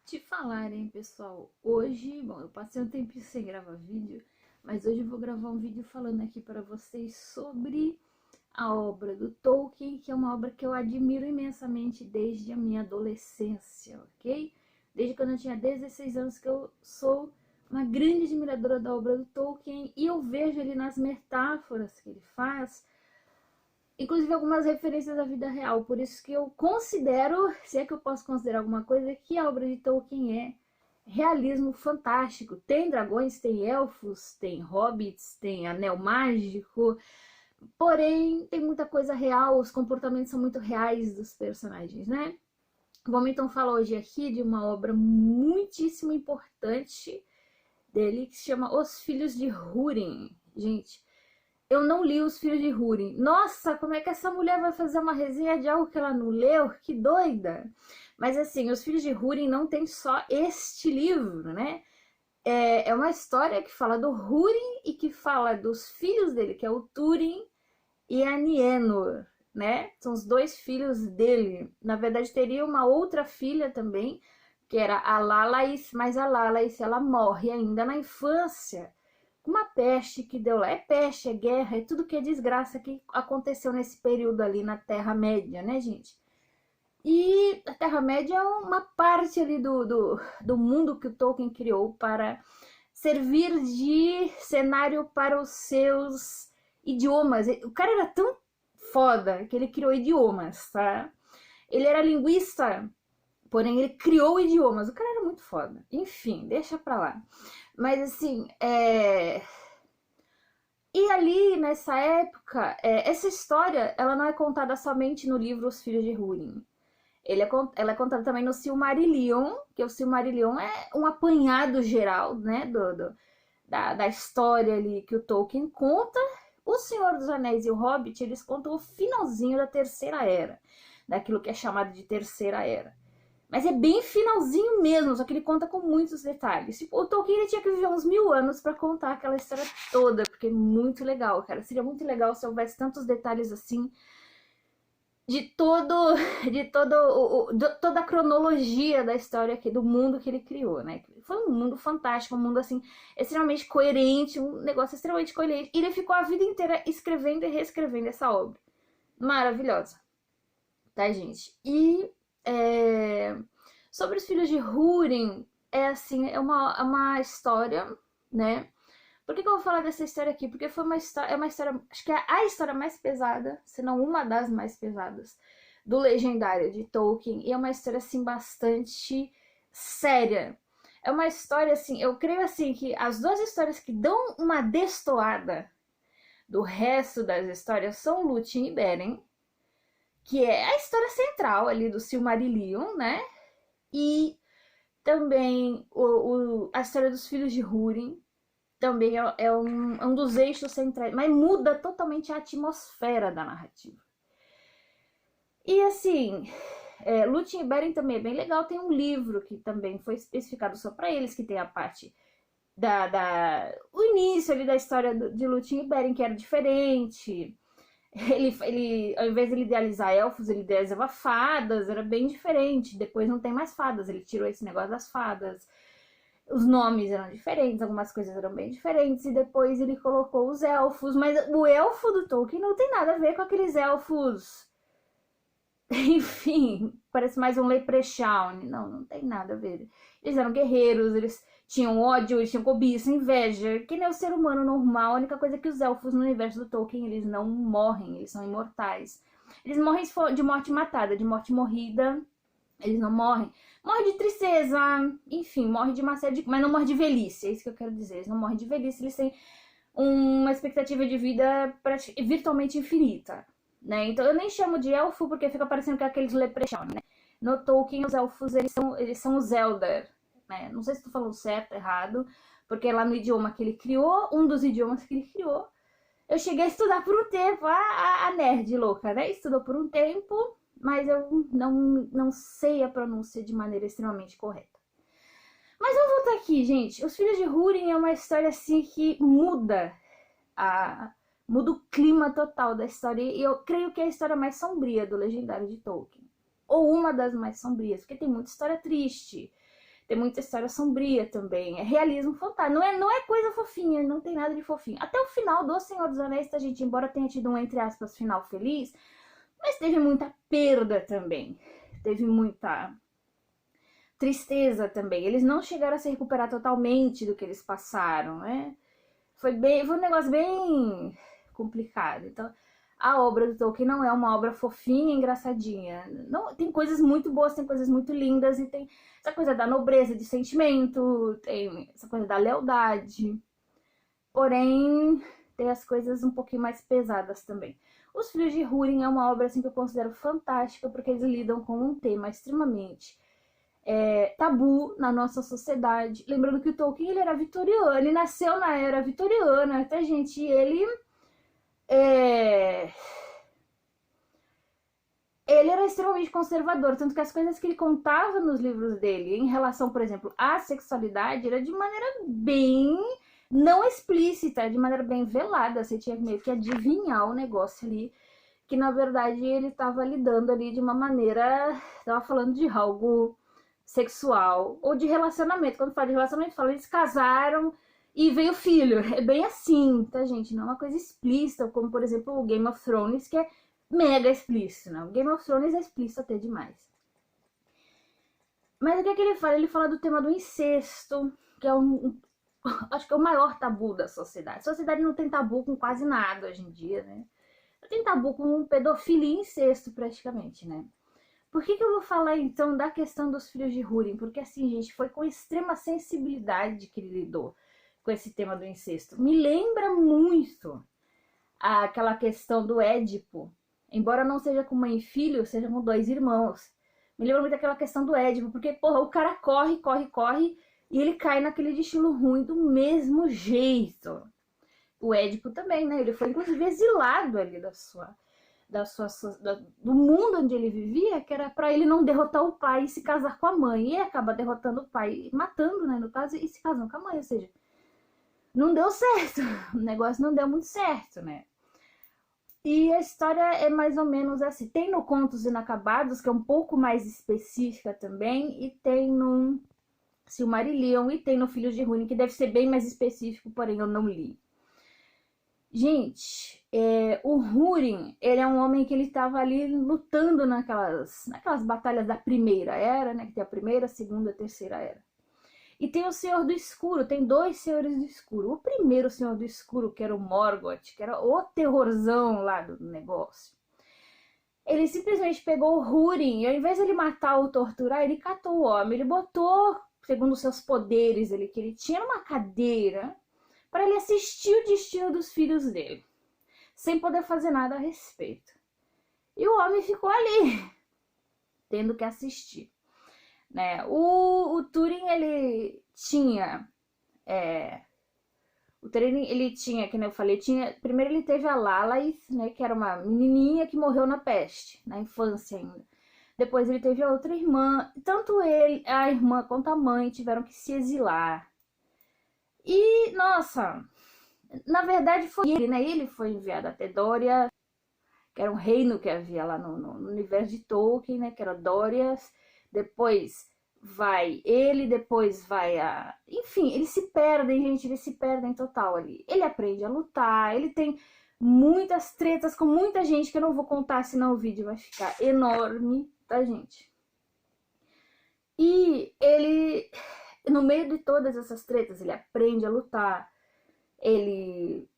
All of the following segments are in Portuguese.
Te falar, hein, pessoal. Hoje, bom, eu passei um tempinho sem gravar vídeo, mas hoje eu vou gravar um vídeo falando aqui para vocês sobre a obra do Tolkien, que é uma obra que eu admiro imensamente desde a minha adolescência, ok? Desde quando eu tinha 16 anos que eu sou uma grande admiradora da obra do Tolkien e eu vejo ali nas metáforas que ele faz, inclusive algumas referências à vida real, por isso que eu considero, se é que eu posso considerar alguma coisa, que a obra de Tolkien é realismo fantástico. Tem dragões, tem elfos, tem hobbits, tem anel mágico, porém tem muita coisa real, os comportamentos são muito reais dos personagens, né? Vamos então falar hoje aqui de uma obra muitíssimo importante dele, que se chama Os Filhos de Húrin. Gente, eu não li Os Filhos de Húrin. Nossa, como é que essa mulher vai fazer uma resenha de algo que ela não leu? Que doida! Mas assim, Os Filhos de Húrin não tem só este livro, né? É uma história que fala do Húrin e que fala dos filhos dele, que é o Túrin e a Nienor, né? São os dois filhos dele. Na verdade, teria uma outra filha também, que era a Lalais, mas a Lalais, ela morre ainda na infância. Uma peste que deu lá. É peste, é guerra, é tudo que é desgraça que aconteceu nesse período ali na Terra-média, né, gente? E a Terra-média é uma parte ali do mundo que o Tolkien criou para servir de cenário para os seus idiomas. O cara era tão foda que ele criou idiomas, tá? Ele era linguista, porém ele criou idiomas. O cara era muito foda. Enfim, deixa pra lá. Mas assim, E ali, nessa época, essa história, ela não é contada somente no livro Os Filhos de Húrin. Ela é contada também no Silmarillion, que o Silmarillion é um apanhado geral, né, da história ali que o Tolkien conta. O Senhor dos Anéis e o Hobbit, eles contam o finalzinho da Terceira Era, daquilo que é chamado de Terceira Era. Mas é bem finalzinho mesmo, só que ele conta com muitos detalhes. Tipo, o Tolkien ele tinha que viver uns 1000 anos pra contar aquela história toda, porque é muito legal, cara. Seria muito legal se houvesse tantos detalhes assim de toda a cronologia da história aqui, do mundo que ele criou, né? Foi um mundo fantástico, um mundo assim extremamente coerente, um negócio extremamente coerente. E ele ficou a vida inteira escrevendo e reescrevendo essa obra. Maravilhosa, tá, gente? E sobre os filhos de Húrin, é uma história, né? Por que eu vou falar dessa história aqui? Porque foi uma história, acho que é a história mais pesada, se não uma das mais pesadas, do Legendário de Tolkien. E é uma história, assim, bastante séria. É uma história, assim, eu creio, assim, que as duas histórias que dão uma destoada do resto das histórias são Lúthien e Beren, que é a história central ali do Silmarillion, né? E também a história dos filhos de Húrin, também é um dos eixos centrais, mas muda totalmente a atmosfera da narrativa. E assim, Lúthien e Beren também é bem legal, tem um livro que também foi especificado só para eles, que tem a parte o início ali da história de Lúthien e Beren, que era diferente. Ele, ao invés de ele idealizar elfos, ele idealizava fadas, era bem diferente. Depois não tem mais fadas, ele tirou esse negócio das fadas. Os nomes eram diferentes, algumas coisas eram bem diferentes, e depois ele colocou os elfos, mas o elfo do Tolkien não tem nada a ver com aqueles elfos, enfim, parece mais um Leprechaun. Não tem nada a ver. Eles eram guerreiros, eles tinham ódio, eles tinham cobiça, inveja, que nem o ser humano normal. A única coisa é que os elfos no universo do Tolkien, eles não morrem, eles são imortais. Eles morrem de morte matada, de morte morrida, eles não morrem. Morre de tristeza, enfim, morre de uma série de... Mas não morre de velhice, é isso que eu quero dizer. Eles não morrem de velhice, eles têm uma expectativa de vida virtualmente infinita, né? Então eu nem chamo de elfo porque fica parecendo que é aqueles Leprechaun, né? No Tolkien, os elfos, eles são os Eldar, né? Não sei se tô falando certo ou errado, porque lá no idioma que ele criou, um dos idiomas que ele criou, eu cheguei a estudar por um tempo, a nerd louca, né? Estudou por um tempo, mas eu não sei a pronúncia de maneira extremamente correta. Mas vamos voltar aqui, gente. Os Filhos de Húrin é uma história assim que muda o clima total da história. E eu creio que é a história mais sombria do Legendário de Tolkien. Ou uma das mais sombrias, porque tem muita história triste. tem muita história sombria também, é realismo fantástico, não é coisa fofinha, não tem nada de fofinho. Até o final do Senhor dos Anéis, tá, gente? Embora tenha tido um, entre aspas, final feliz, mas teve muita perda também, teve muita tristeza também. Eles não chegaram a se recuperar totalmente do que eles passaram, né? Foi um negócio bem complicado. Então, a obra do Tolkien não é uma obra fofinha, engraçadinha. Não, tem coisas muito boas, tem coisas muito lindas, e tem essa coisa da nobreza de sentimento, tem essa coisa da lealdade. Porém, tem as coisas um pouquinho mais pesadas também. Os Filhos de Húrin é uma obra assim, que eu considero fantástica, porque eles lidam com um tema extremamente tabu na nossa sociedade. Lembrando que o Tolkien ele era vitoriano, ele nasceu na era vitoriana, tá, gente? Ele era extremamente conservador, tanto que as coisas que ele contava nos livros dele em relação, por exemplo, à sexualidade, era de maneira bem não explícita, de maneira bem velada. Você tinha meio que adivinhar o negócio ali, que na verdade ele estava lidando ali de uma maneira, estava falando de algo sexual ou de relacionamento. Quando fala de relacionamento, fala eles casaram e veio filho. É bem assim, tá, gente? Não é uma coisa explícita, como por exemplo o Game of Thrones, que é mega explícito, não. O Game of Thrones é explícito até demais. Mas o que é que ele fala? Ele fala do tema do incesto, que é acho que é o maior tabu da sociedade. A sociedade não tem tabu com quase nada hoje em dia, né? Tem tabu com pedofilia e incesto, praticamente, né? Por que eu vou falar, então, da questão dos Filhos de Húrin? Porque, assim, gente, foi com extrema sensibilidade que ele lidou com esse tema do incesto. Me lembra muito aquela questão do Édipo, embora não seja com mãe e filho, seja com dois irmãos. Me lembra muito daquela questão do Édipo, porque, porra, o cara corre, e ele cai naquele destino ruim do mesmo jeito. O Édipo também, né? Ele foi, inclusive, exilado ali do mundo onde ele vivia, que era para ele não derrotar o pai e se casar com a mãe. E ele acaba derrotando o pai, matando, né, no caso, e se casando com a mãe. Ou seja, não deu certo. O negócio não deu muito certo, né? E a história é mais ou menos assim. Tem no Contos Inacabados, que é um pouco mais específica também, e tem no Silmarillion, e tem no Filhos de Húrin, que deve ser bem mais específico, porém eu não li. Gente, o Húrin, ele é um homem que ele estava ali lutando naquelas batalhas da Primeira Era, né? Que tem a Primeira, a Segunda, a Terceira Era. E tem o Senhor do Escuro, tem dois Senhores do Escuro. O primeiro Senhor do Escuro, que era o Morgoth, que era o terrorzão lá do negócio. Ele simplesmente pegou o Húrin e ao invés de ele matar ou torturar, ele catou o homem. Ele botou, segundo os seus poderes que ele tinha, numa cadeira para ele assistir o destino dos filhos dele, sem poder fazer nada a respeito. E o homem ficou ali, tendo que assistir. Né? O Túrin, ele tinha... o Túrin, ele tinha, que eu falei, primeiro ele teve a Lalaith, né, que era uma menininha que morreu na peste, na infância ainda. Depois ele teve a outra irmã. Tanto ele, a irmã quanto a mãe tiveram que se exilar. E, nossa, na verdade foi ele, né? Ele foi enviado até Dória, que era um reino que havia lá no universo de Tolkien, né? Que era Dórias. Depois vai ele, depois vai a... Enfim, eles se perdem, gente, eles se perdem total ali. Ele aprende a lutar, ele tem muitas tretas com muita gente, que eu não vou contar, senão o vídeo vai ficar enorme, tá, gente? E ele... No meio de todas essas tretas, ele aprende a lutar, ele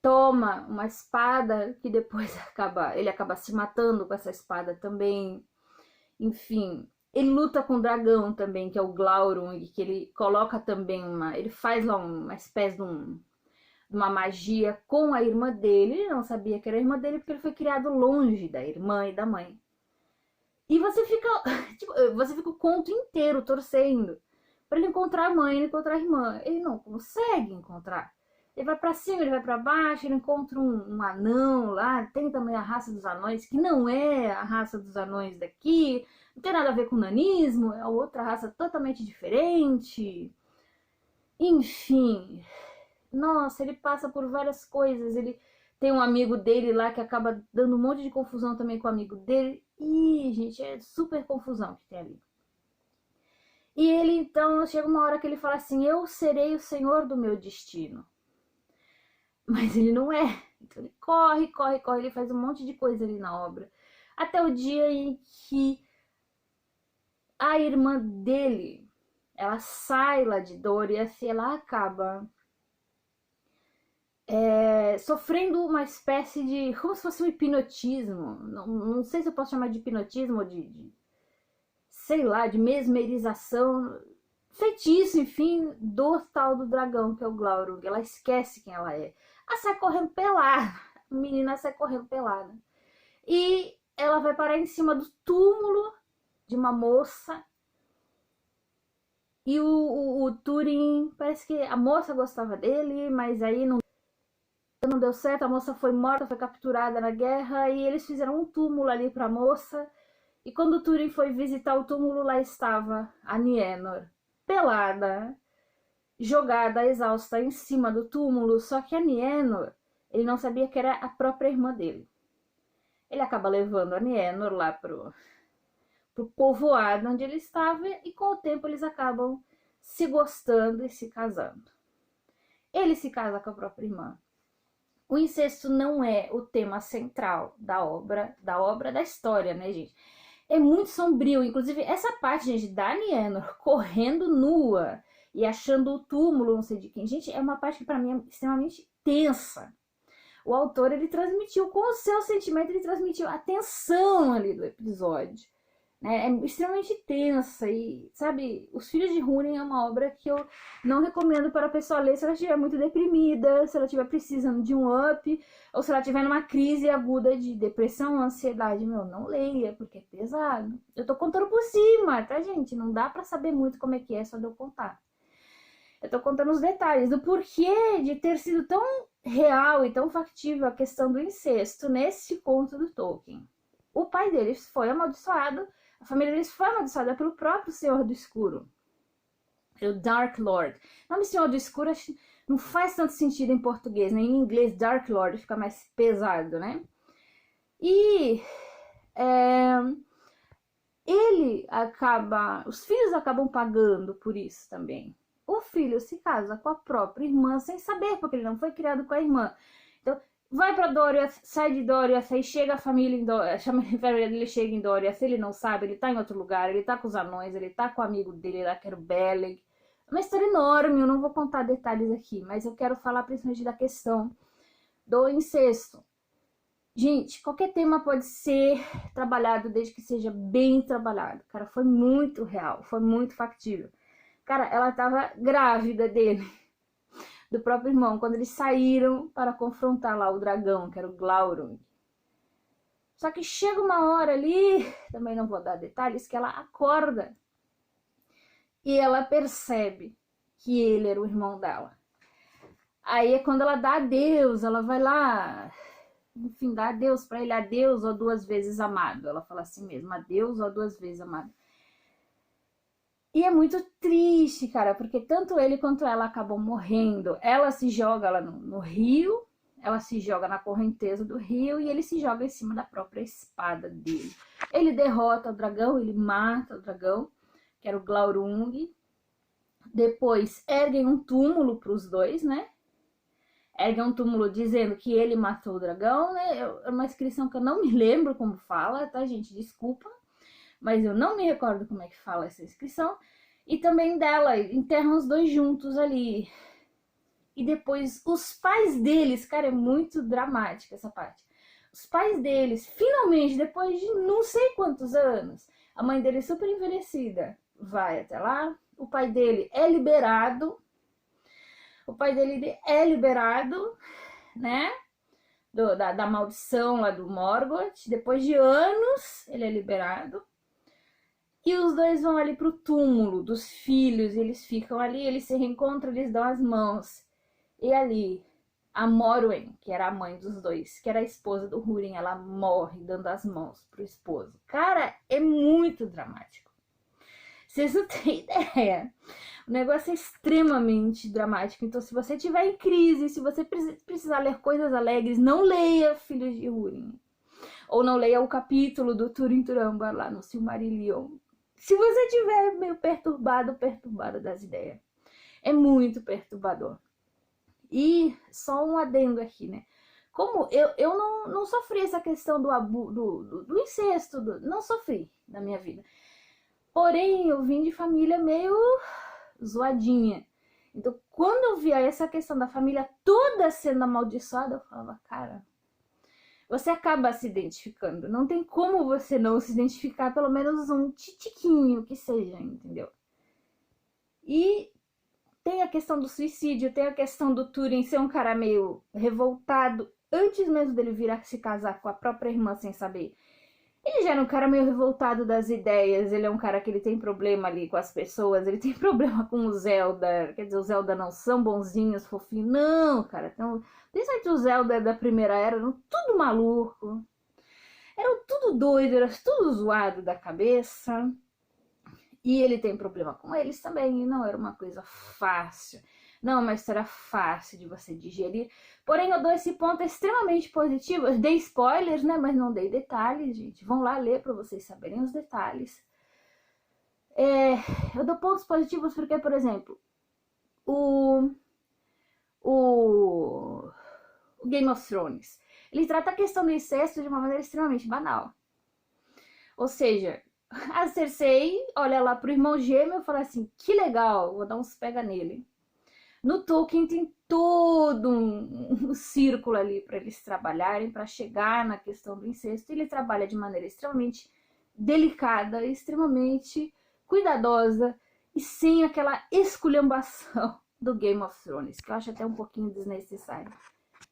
toma uma espada que depois ele acaba se matando com essa espada também. Enfim, ele luta com o dragão também, que é o Glaurung, que ele coloca também ele faz lá uma espécie de uma magia com a irmã dele. Ele não sabia que era a irmã dele porque ele foi criado longe da irmã e da mãe. E você fica, tipo, você fica o conto inteiro torcendo para ele encontrar a mãe, ele encontrar a irmã. Ele não consegue encontrar. Ele vai para cima, ele vai para baixo, ele encontra um anão lá. Tem também a raça dos anões, que não é a raça dos anões daqui. Não tem nada a ver com nanismo, é outra raça totalmente diferente. Enfim, nossa, ele passa por várias coisas. Ele tem um amigo dele lá que acaba dando um monte de confusão também com o amigo dele. Ih, gente, é super confusão que tem ali. E ele, então chega uma hora que ele fala assim: eu serei o senhor do meu destino. Mas ele não é. Então ele corre, corre, corre, ele faz um monte de coisa ali na obra. Até o dia em que a irmã dele, ela sai lá de Doriath e ela acaba sofrendo uma espécie de, como se fosse um hipnotismo. Não sei se eu posso chamar de hipnotismo ou sei lá, de mesmerização, feitiço, enfim, do tal do dragão, que é o Glaurung. Ela esquece quem ela é. Ela sai correndo pelada. A menina sai correndo pelada. E ela vai parar em cima do túmulo de uma moça. E o Túrin, parece que a moça gostava dele, mas aí não deu certo. A moça foi morta, foi capturada na guerra. E eles fizeram um túmulo ali pra moça. E quando o Túrin foi visitar o túmulo, lá estava a Nienor, pelada, jogada, exausta, em cima do túmulo. Só que a Nienor, ele não sabia que era a própria irmã dele. Ele acaba levando a Nienor lá pro povoado onde ele estava, e com o tempo eles acabam se gostando e se casando. Ele se casa com a própria irmã. O incesto não é o tema central da obra da história, né, gente? É muito sombrio, inclusive essa parte, gente, da Nienor correndo nua e achando o túmulo, não sei de quem, gente, é uma parte que pra mim é extremamente tensa. O autor, ele transmitiu, com o seu sentimento, ele transmitiu a tensão ali do episódio, né? É extremamente tensa e, sabe, Os Filhos de Húrin é uma obra que eu não recomendo para a pessoa ler se ela estiver muito deprimida, se ela estiver precisando de um up, ou se ela estiver numa crise aguda de depressão, ansiedade. Meu, não leia, porque é pesado. Eu tô contando por cima, tá, gente? Não dá pra saber muito como é que é, só de eu contar. Eu tô contando os detalhes do porquê de ter sido tão real e tão factível a questão do incesto nesse conto do Tolkien. O pai deles foi amaldiçoado, a família deles foi amaldiçoada pelo próprio Senhor do Escuro, o Dark Lord. O nome Senhor do Escuro não faz tanto sentido em português, né? Em inglês Dark Lord fica mais pesado, né? E os filhos acabam pagando por isso também. O filho se casa com a própria irmã sem saber, porque ele não foi criado com a irmã. Então, vai pra Doriath, sai de Doriath, aí chega a família em Doriath, ele chega em Doriath, ele não sabe, ele tá em outro lugar, ele tá com os anões, ele tá com o amigo dele lá, que era o Beleg. É uma história enorme, eu não vou contar detalhes aqui, mas eu quero falar principalmente da questão do incesto. Gente, qualquer tema pode ser trabalhado desde que seja bem trabalhado. Cara, foi muito real, foi muito factível. Cara, ela tava grávida dele, do próprio irmão, quando eles saíram para confrontar lá o dragão, que era o Glaurung. Só que chega uma hora ali, também não vou dar detalhes, que ela acorda e ela percebe que ele era o irmão dela. Aí é quando ela dá adeus, ela vai lá, enfim, dá adeus para ele, adeus, ó 2 vezes amado. Ela fala assim mesmo, adeus, ó 2 vezes amado. E é muito triste, cara, porque tanto ele quanto ela acabam morrendo. Ela se joga lá no rio, ela se joga na correnteza do rio e ele se joga em cima da própria espada dele. Ele derrota o dragão, ele mata o dragão, que era o Glaurung. Depois erguem um túmulo para os dois, né? Erguem um túmulo dizendo que ele matou o dragão, né? É uma inscrição que eu não me lembro como fala, tá, gente? Desculpa. Mas eu não me recordo como é que fala essa inscrição. E também dela, enterram os dois juntos ali. E depois os pais deles, cara, é muito dramática essa parte. Os pais deles, finalmente, depois de não sei quantos anos, a mãe dele super envelhecida vai até lá. O pai dele é liberado. Né? Da maldição lá do Morgoth. Depois de anos, ele é liberado. E os dois vão ali pro túmulo dos filhos, eles ficam ali, eles se reencontram, eles dão as mãos. E ali, a Morwen, que era a mãe dos dois, que era a esposa do Húrin, ela morre dando as mãos pro esposo. Cara, é muito dramático. Vocês não têm ideia. O negócio é extremamente dramático. Então, se você estiver em crise, se você precisar ler coisas alegres, não leia Filhos de Húrin. Ou não leia o capítulo do Túrin Turambar lá no Silmarillion. se você estiver meio perturbado das ideias, é muito perturbador. E só um adendo aqui, né? Como eu não sofri essa questão do incesto, não sofri na minha vida. Porém, eu vim de família meio zoadinha. Então, quando eu via essa questão da família toda sendo amaldiçoada, eu falava, cara, você acaba se identificando. Não tem como você não se identificar, pelo menos um titiquinho que seja, entendeu? E tem a questão do suicídio, tem a questão do Turing ser um cara meio revoltado, antes mesmo dele vir a se casar com a própria irmã sem saber. Ele já era um cara meio revoltado das ideias, ele é um cara que ele tem problema ali com as pessoas, ele tem problema com o Zelda, quer dizer, os Zelda não são bonzinhos, fofinhos, não, cara, então, principalmente os Zelda da primeira era, eram tudo maluco, eram tudo doido, eram tudo zoado da cabeça, e ele tem problema com eles também, e não era uma coisa fácil. Não é uma história fácil de você digerir. Porém, eu dou esse ponto extremamente positivo. Eu dei spoilers, né? Mas não dei detalhes, gente. Vão lá ler para vocês saberem os detalhes. Eu dou pontos positivos porque, por exemplo, o Game of Thrones, ele trata a questão do incesto de uma maneira extremamente banal. Ou seja, a Cersei olha lá pro irmão gêmeo e fala assim, que legal, vou dar uns pega nele. No Tolkien tem todo um círculo ali para eles trabalharem, para chegar na questão do incesto. Ele trabalha de maneira extremamente delicada, extremamente cuidadosa e sem aquela esculhambação do Game of Thrones, que eu acho até um pouquinho desnecessário.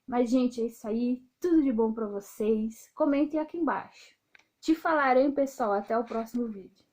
Mas, gente, é isso aí. Tudo de bom para vocês. Comentem aqui embaixo. Te falarei, pessoal. Até o próximo vídeo.